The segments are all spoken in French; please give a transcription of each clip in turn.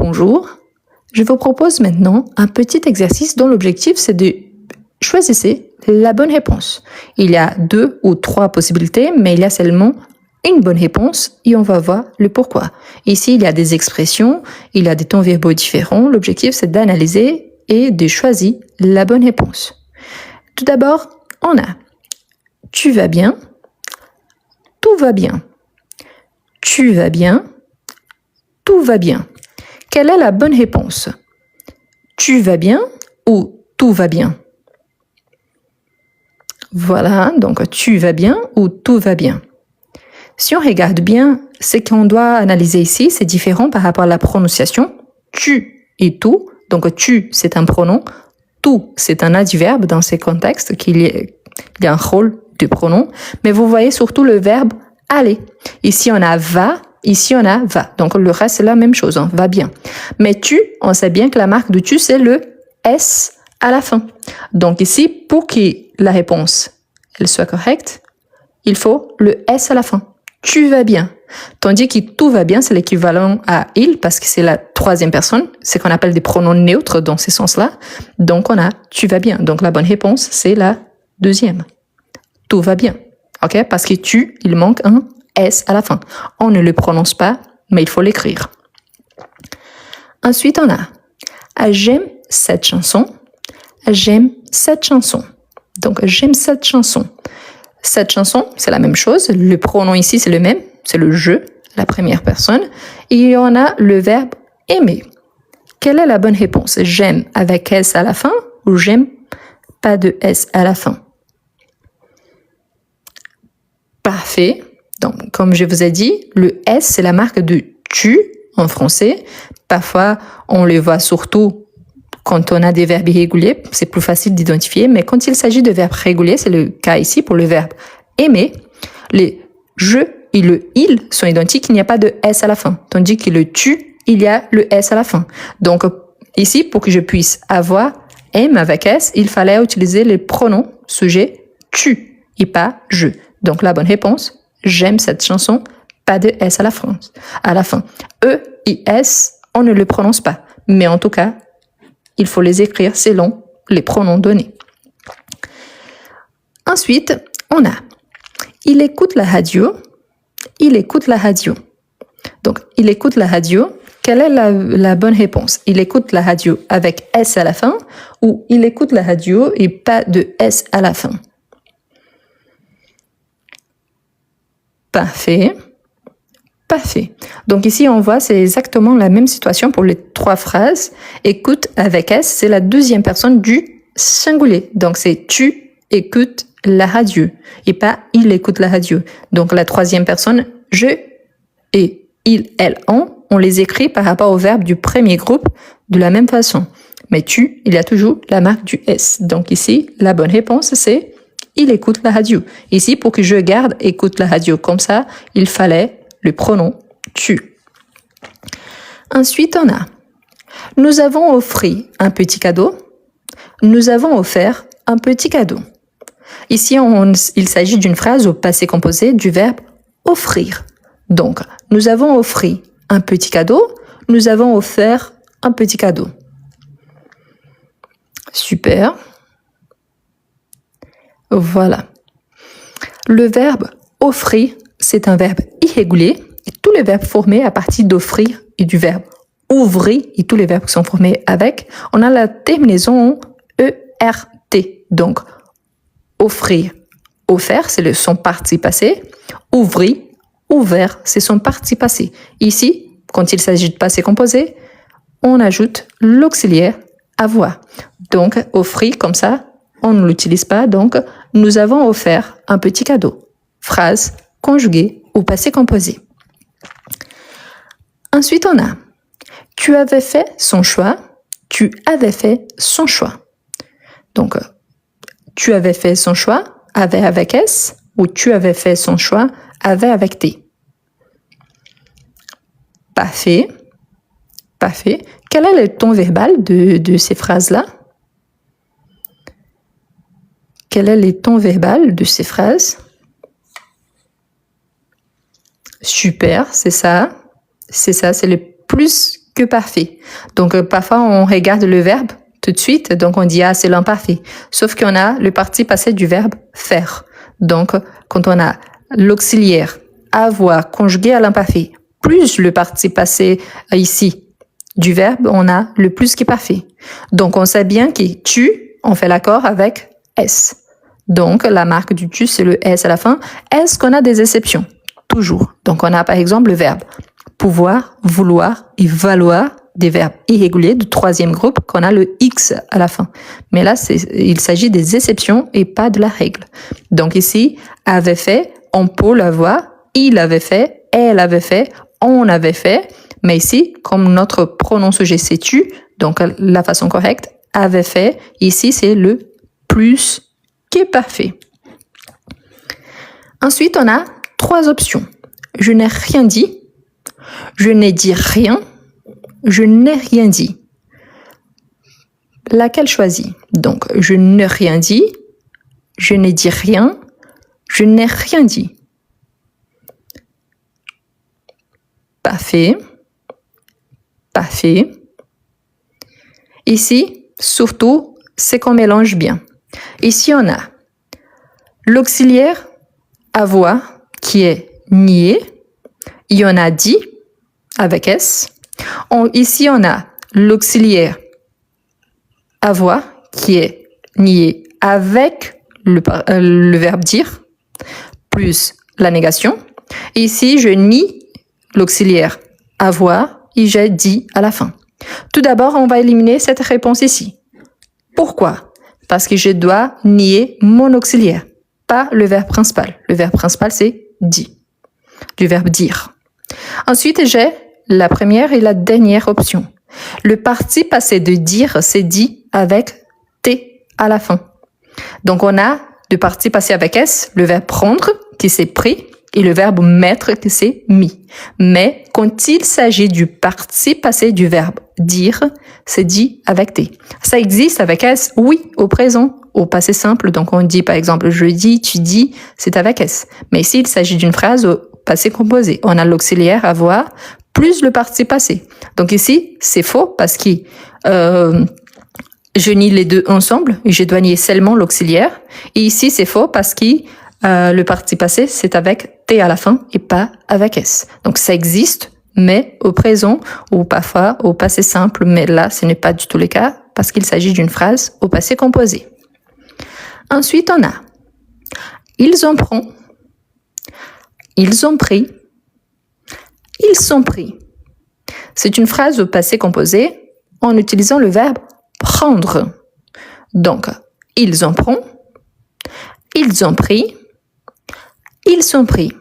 bonjour. Je vous propose maintenant un petit exercice dont l'objectif c'est de choisir la bonne réponse. Il y a 2 ou 3 possibilités, mais il y a seulement une bonne réponse et on va voir le pourquoi. Ici, il y a des expressions, il y a des temps verbaux différents. L'objectif c'est d'analyser et de choisir la bonne réponse. Tout d'abord, on a « tu vas bien »,« tout va bien »,« tu vas bien »,« tout va bien ». Quelle est la bonne réponse? Tu vas bien ou tout va bien? Voilà, donc tu vas bien ou tout va bien. Si on regarde bien, ce qu'on doit analyser ici, c'est différent par rapport à la prononciation. Tu et tout, donc tu c'est un pronom, tout c'est un adverbe dans ces contextes, il y a un rôle de pronom, mais vous voyez surtout le verbe aller. Ici on a va, ici on a va, donc le reste c'est la même chose, hein, va bien. Mais tu, on sait bien que la marque de tu c'est le S à la fin. Donc ici, pour que la réponse elle soit correcte, il faut le S à la fin. Tu vas bien. Tandis que tout va bien, c'est l'équivalent à il parce que c'est la troisième personne. C'est qu'on appelle des pronoms neutres dans ce sens-là. Donc on a tu vas bien. Donc la bonne réponse, c'est la deuxième. Tout va bien. Ok? Parce que tu, il manque un S à la fin. On ne le prononce pas, mais il faut l'écrire. Ensuite, on a j'aime cette chanson. J'aime cette chanson. Donc j'aime cette chanson. Cette chanson, c'est la même chose. Le pronom ici, c'est le même. C'est le je, la première personne. Et il y en a le verbe aimer. Quelle est la bonne réponse? J'aime avec S à la fin ou j'aime pas de S à la fin? Parfait. Donc, comme je vous ai dit, le S, c'est la marque de tu en français. Parfois, on le voit surtout quand on a des verbes irréguliers, c'est plus facile d'identifier, mais quand il s'agit de verbes réguliers, c'est le cas ici pour le verbe aimer, les je et le il sont identiques, il n'y a pas de S à la fin, tandis que le tu, il y a le S à la fin. Donc ici, pour que je puisse avoir aime avec S, il fallait utiliser les pronoms sujet tu et pas je. Donc la bonne réponse, j'aime cette chanson, pas de S à la fin. E et S, on ne le prononce pas, mais en tout cas, il faut les écrire selon les pronoms donnés. Ensuite, on a il écoute la radio. Il écoute la radio. Donc, il écoute la radio. Quelle est la bonne réponse? Il écoute la radio avec S à la fin ou il écoute la radio et pas de S à la fin? Parfait. Parfait. Donc ici, on voit, c'est exactement la même situation pour les 3 phrases. Écoute avec S, c'est la deuxième personne du singulier. Donc c'est tu écoutes la radio et pas il écoute la radio. Donc la troisième personne, je et il, elle, on les écrit par rapport au verbe du premier groupe de la même façon. Mais tu, il y a toujours la marque du S. Donc ici, la bonne réponse, c'est il écoute la radio. Ici, pour que je garde écoute la radio comme ça, il fallait le pronom tu. Ensuite, on a nous avons offert un petit cadeau. Nous avons offert un petit cadeau. Ici, il s'agit d'une phrase au passé composé du verbe offrir. Donc, nous avons offert un petit cadeau. Nous avons offert un petit cadeau. Super. Voilà. Le verbe offrir, c'est un verbe irrégulier et tous les verbes formés à partir d'offrir et du verbe ouvrir et tous les verbes qui sont formés avec, on a la terminaison ERT. Donc, offrir, offert, c'est son participe passé. Ouvrir, ouvert, c'est son participe passé. Ici, quand il s'agit de passé composé, on ajoute l'auxiliaire avoir. Donc, offrir, comme ça, on ne l'utilise pas. Donc, nous avons offert un petit cadeau. Phrase conjuguée au passé composé. Ensuite, on a tu avais fait son choix. Tu avais fait son choix. Donc, tu avais fait son choix, avait avec S, ou tu avais fait son choix, avait avec T. Parfait. Parfait. Quel est le ton verbal de ces phrases-là? Quel est le ton verbal de ces phrases? Super, c'est ça. C'est ça, c'est le plus que parfait. Donc, parfois, on regarde le verbe tout de suite, donc on dit, ah, c'est l'imparfait. Sauf qu'on a le parti passé du verbe faire. Donc, quand on a l'auxiliaire avoir conjugué à l'imparfait, plus le parti passé ici du verbe, on a le plus qui est parfait. Donc, on sait bien que tu, on fait l'accord avec S. Donc, la marque du tu, c'est le S à la fin. Est-ce qu'on a des exceptions? Toujours. Donc, on a par exemple le verbe pouvoir, vouloir et valoir, des verbes irréguliers du troisième groupe, qu'on a le X à la fin. Mais là, il s'agit des exceptions et pas de la règle. Donc ici, avait fait, on peut l'avoir, il avait fait, elle avait fait, on avait fait. Mais ici, comme notre pronom sujet c'est tu, donc la façon correcte, avait fait, ici c'est le plus qui est parfait. Ensuite, on a 3 options. Je n'ai rien dit, je n'ai dit rien, je n'ai rien dit. Laquelle choisit? Donc, je n'ai rien dit, je n'ai dit rien, je n'ai rien dit. Parfait. Parfait. Ici, surtout, c'est qu'on mélange bien. Ici, on a l'auxiliaire avoir qui est nié. Il y en a dit avec S. Ici, on a l'auxiliaire avoir qui est nié avec le verbe dire plus la négation. Et ici, je nie l'auxiliaire avoir et j'ai dit à la fin. Tout d'abord, on va éliminer cette réponse ici. Pourquoi? Parce que je dois nier mon auxiliaire, pas le verbe principal. Le verbe principal, c'est dit, du verbe dire. Ensuite, j'ai la première et la dernière option. Le parti passé de dire, c'est dit avec T à la fin. Donc, on a le parti passé avec S, le verbe prendre, qui s'est pris, et le verbe mettre, qui s'est mis. Mais quand il s'agit du parti passé du verbe dire, c'est dit avec T. Ça existe avec S, oui, au présent, au passé simple. Donc, on dit par exemple, je dis, tu dis, c'est avec S. Mais ici, il s'agit d'une phrase au passé composé. On a l'auxiliaire avoir plus le parti passé. Donc ici, c'est faux parce que je nie les deux ensemble et je dois nier seulement l'auxiliaire. Et ici, c'est faux parce que le parti passé, c'est avec T à la fin et pas avec S. Donc ça existe, mais au présent ou parfois au passé simple, mais là, ce n'est pas du tout le cas parce qu'il s'agit d'une phrase au passé composé. Ensuite, on a ils en prennent, ils ont pris, ils sont pris. C'est une phrase au passé composé en utilisant le verbe prendre. Donc, ils en prennent, ils ont pris, ils sont pris.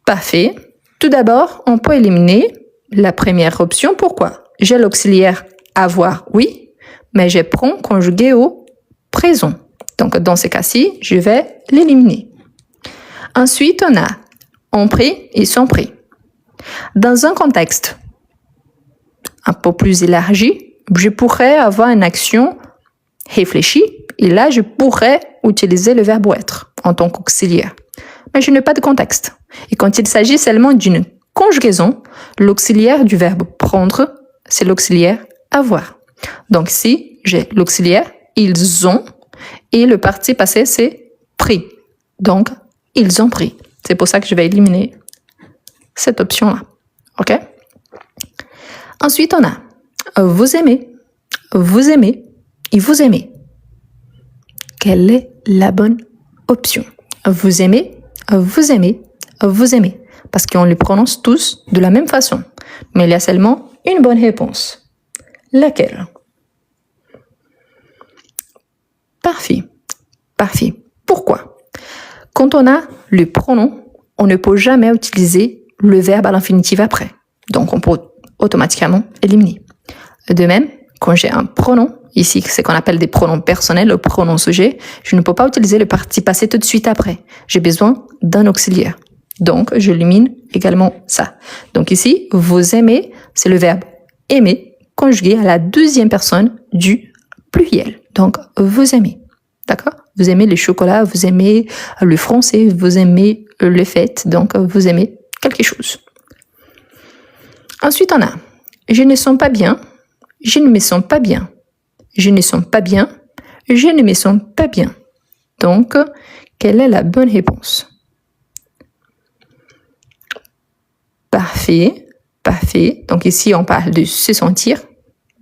Parfait. Tout d'abord, on peut éliminer la première option. Pourquoi? J'ai l'auxiliaire avoir, oui, mais j'ai prend conjugué au présent. Donc, dans ces cas-ci, je vais l'éliminer. Ensuite, on a ont pris et sont pris. Dans un contexte un peu plus élargi, je pourrais avoir une action réfléchie et là, je pourrais utiliser le verbe être en tant qu'auxiliaire. Mais je n'ai pas de contexte. Et quand il s'agit seulement d'une conjugaison, l'auxiliaire du verbe prendre, c'est l'auxiliaire avoir. Donc ici, j'ai l'auxiliaire ils ont et le parti passé, c'est pris. Donc, ils ont pris. C'est pour ça que je vais éliminer cette option-là. OK? Ensuite, on a vous aimez et vous aimez. Quelle est la bonne option? Vous aimez, vous aimez, vous aimez. Parce qu'on les prononce tous de la même façon. Mais il y a seulement une bonne réponse. Laquelle? Parfait. Parfait. Pourquoi? Quand on a le pronom, on ne peut jamais utiliser le verbe à l'infinitif après. Donc, on peut automatiquement éliminer. De même, quand j'ai un pronom, ici, c'est ce qu'on appelle des pronoms personnels, le pronom sujet, je ne peux pas utiliser le parti passé tout de suite après. J'ai besoin d'un auxiliaire. Donc, j'élimine également ça. Donc ici, vous aimez, c'est le verbe aimer conjugué à la deuxième personne du pluriel. Donc, vous aimez. D'accord? Vous aimez les chocolats, vous aimez le français, vous aimez les fêtes, donc vous aimez quelque chose. Ensuite, on a je ne sens pas bien, je ne me sens pas bien, je ne sens pas bien, je ne me sens pas bien. Donc, quelle est la bonne réponse? Parfait, parfait. Donc ici, on parle de se sentir.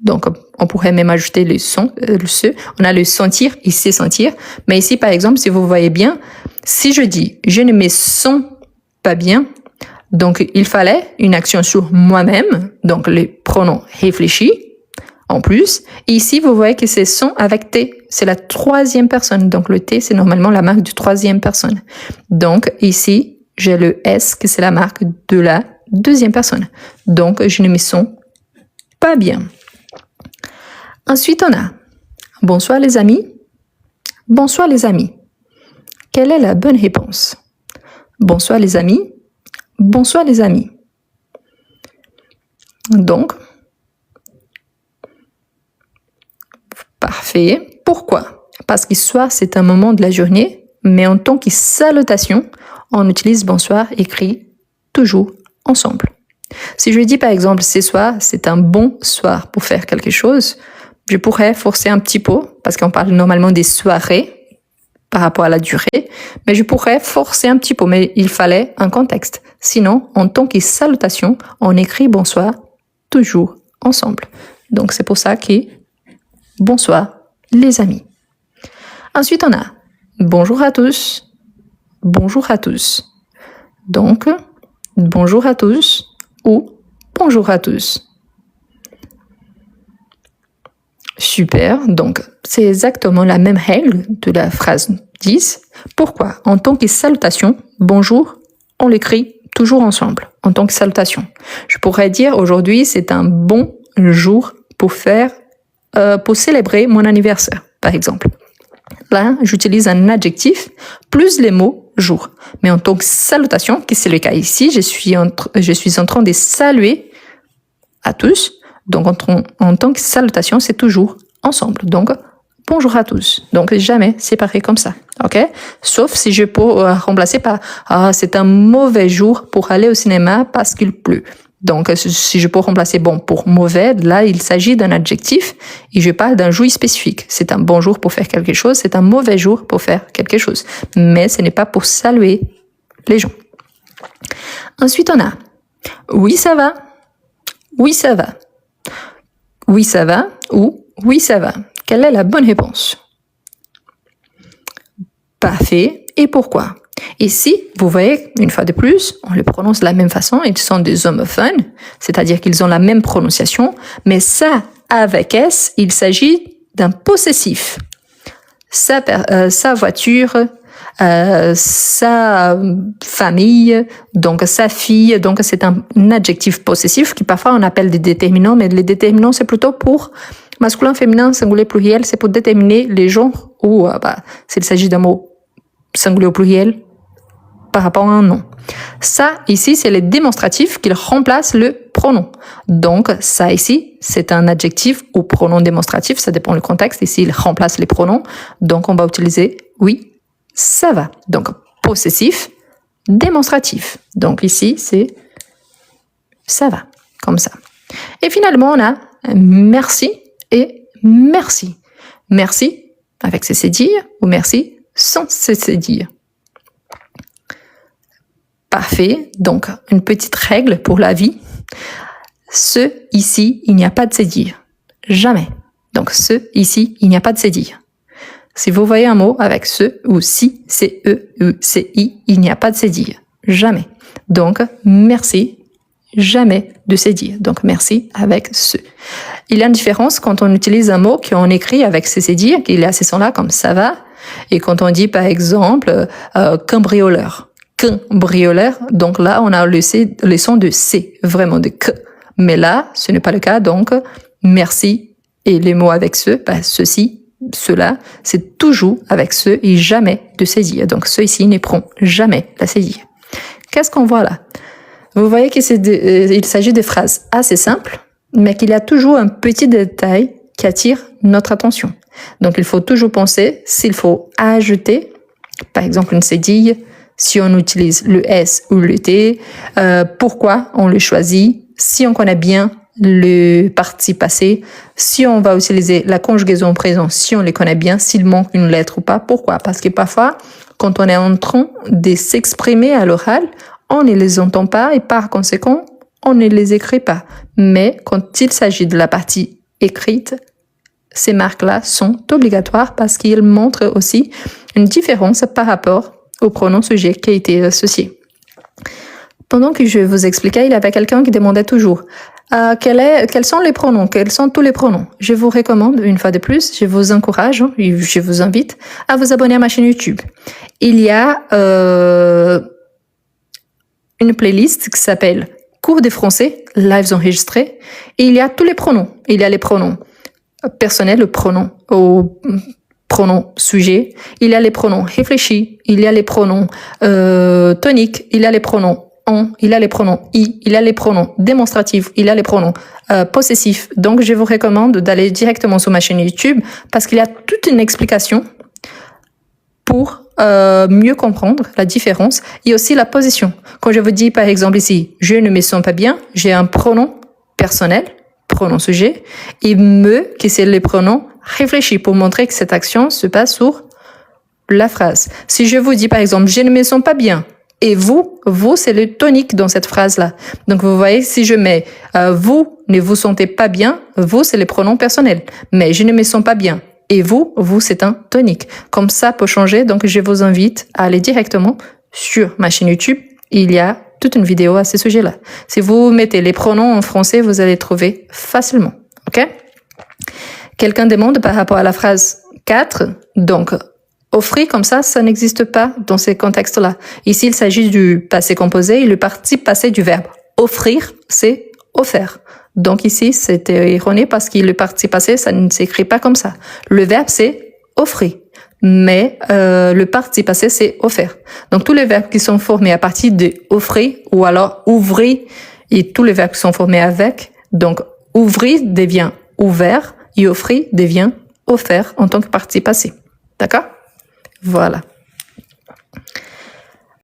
Donc, on pourrait même ajouter le son, le se. On a le sentir et se sentir. Mais ici, par exemple, si vous voyez bien, si je dis je ne me sens pas bien, donc il fallait une action sur moi-même, donc le pronom réfléchi en plus. Et ici, vous voyez que c'est son avec T. C'est la troisième personne. Donc le T, c'est normalement la marque du troisième personne. Donc ici, j'ai le S, que c'est la marque de la deuxième personne. Donc, je ne me sens pas bien. Ensuite, on a bonsoir les amis. Bonsoir les amis. Quelle est la bonne réponse? Bonsoir les amis. Bonsoir les amis. Donc, parfait. Pourquoi? Parce que soir, c'est un moment de la journée, mais en tant que salutation, on utilise bonsoir écrit toujours ensemble. Si je dis par exemple ce soir, c'est un bon soir pour faire quelque chose, je pourrais forcer un petit peu, parce qu'on parle normalement des soirées par rapport à la durée, mais je pourrais forcer un petit peu, mais il fallait un contexte. Sinon, en tant que salutation, on écrit bonsoir toujours ensemble. Donc c'est pour ça que bonsoir les amis. Ensuite, on a bonjour à tous. Bonjour à tous. Donc, bonjour à tous ou bonjour à tous. Super, donc c'est exactement la même règle de la phrase 10. Pourquoi? En tant que salutation, bonjour, on l'écrit toujours ensemble, en tant que salutation. Je pourrais dire aujourd'hui c'est un bon jour pour célébrer mon anniversaire, par exemple. Là, j'utilise un adjectif plus les mots jour. Mais en tant que salutation, qui c'est le cas ici, je suis en train de saluer à tous. Donc, en tant que salutation, c'est toujours ensemble. Donc, bonjour à tous. Donc, jamais séparé comme ça. OK? Sauf si je peux remplacer par c'est un mauvais jour pour aller au cinéma parce qu'il pleut. Donc, si je peux remplacer bon pour mauvais, là, il s'agit d'un adjectif et je parle d'un jour spécifique. C'est un bon jour pour faire quelque chose, c'est un mauvais jour pour faire quelque chose. Mais ce n'est pas pour saluer les gens. Ensuite, on a oui, ça va. Oui, ça va. Oui, ça va ou oui, ça va. Quelle est la bonne réponse? Parfait. Et pourquoi? Ici, vous voyez, une fois de plus, on le prononce de la même façon. Ils sont des homophones, c'est-à-dire qu'ils ont la même prononciation. Mais ça, avec S, il s'agit d'un possessif. Sa voiture, sa famille, donc sa fille. Donc c'est un adjectif possessif qui parfois on appelle des déterminants, mais les déterminants c'est plutôt pour masculin, féminin, singulier, pluriel, c'est pour déterminer les genres ou s'il s'agit d'un mot singulier au pluriel par rapport à un nom. Ça ici c'est le démonstratif qui remplace le pronom. Donc ça ici c'est un adjectif ou pronom démonstratif, ça dépend du contexte. Ici il remplace les pronoms, donc on va utiliser oui, ça va. Donc, possessif, démonstratif. Donc, ici, c'est ça va, comme ça. Et finalement, on a merci et merci. Merci avec cessez-dire ou merci sans cessez-dire. Parfait. Donc, une petite règle pour la vie. Ce ici, il n'y a pas de cessez-dire. Jamais. Donc, ce ici, il n'y a pas de cessez-dire. Si vous voyez un mot avec ce ou si, c'est e ou c'est i, il n'y a pas de cessez-dire. Jamais. Donc, merci, jamais de cessez-dire. Donc, merci avec ce. Il y a une différence quand on utilise un mot qu'on écrit avec cessez-dire, qu'il est à ces sons-là comme ça va, et quand on dit par exemple cambrioleur. Cambrioleur, donc là, on a le son de C, vraiment de que. Mais là, ce n'est pas le cas, donc merci et les mots avec ce, ceci, cela, c'est toujours avec ce et jamais de cessez-dire. Donc, ceux ici ne prend jamais la cessez-dire. Qu'est-ce qu'on voit là? Vous voyez qu'il s'agit de phrases assez simples, mais qu'il y a toujours un petit détail qui attire notre attention. Donc, il faut toujours penser s'il faut ajouter, par exemple, une cédille, si on utilise le S ou le T, pourquoi on le choisit, si on connaît bien le participe passé, si on va utiliser la conjugaison au présent, si on les connaît bien, s'il manque une lettre ou pas. Pourquoi? Parce que parfois, quand on est en train de s'exprimer à l'oral, on ne les entend pas et par conséquent, on ne les écrit pas. Mais quand il s'agit de la partie écrite, ces marques-là sont obligatoires parce qu'ils montrent aussi une différence par rapport au pronom sujet qui a été associé. Pendant que je vous expliquais, il y avait quelqu'un qui demandait toujours quels sont les pronoms, quels sont tous les pronoms. Je vous recommande, une fois de plus, je vous encourage, je vous invite à vous abonner à ma chaîne YouTube. Il y a une playlist qui s'appelle Cours de français, lives enregistrés, et il y a tous les pronoms. Il y a les pronoms personnels, le pronom au pronom sujet, il y a les pronoms réfléchis, il y a les pronoms toniques, il y a les pronoms on, il y a les pronoms i, il y a les pronoms démonstratifs, il y a les pronoms possessifs. Donc, je vous recommande d'aller directement sur ma chaîne YouTube parce qu'il y a toute une explication pour mieux comprendre la différence et aussi la position. Quand je vous dis, par exemple, ici, je ne me sens pas bien, j'ai un pronom personnel, pronom sujet, et me, qui c'est les pronoms réfléchis pour montrer que cette action se passe sur la phrase. Si je vous dis, par exemple, je ne me sens pas bien, et vous, c'est le tonique dans cette phrase-là. Donc, vous voyez, si je mets vous ne vous sentez pas bien, vous, c'est les pronoms personnels. Mais je ne me sens pas bien. Et vous, c'est un tonique. Comme ça, pour changer, donc je vous invite à aller directement sur ma chaîne YouTube. Il y a toute une vidéo à ce sujet-là. Si vous mettez les pronoms en français, vous allez trouver facilement. OK? Quelqu'un demande par rapport à la phrase 4. Donc, offrir comme ça n'existe pas dans ces contextes-là. Ici, il s'agit du passé composé et le participe passé du verbe. Offrir, c'est offert. Donc ici, c'est erroné parce que le participe passé, ça ne s'écrit pas comme ça. Le verbe, c'est offrir. Mais le participe passé, c'est offert. Donc tous les verbes qui sont formés à partir de offrir ou alors ouvrir et tous les verbes qui sont formés avec. Donc ouvrir devient ouvert et offrir devient offert en tant que participe passé. D'accord? Voilà.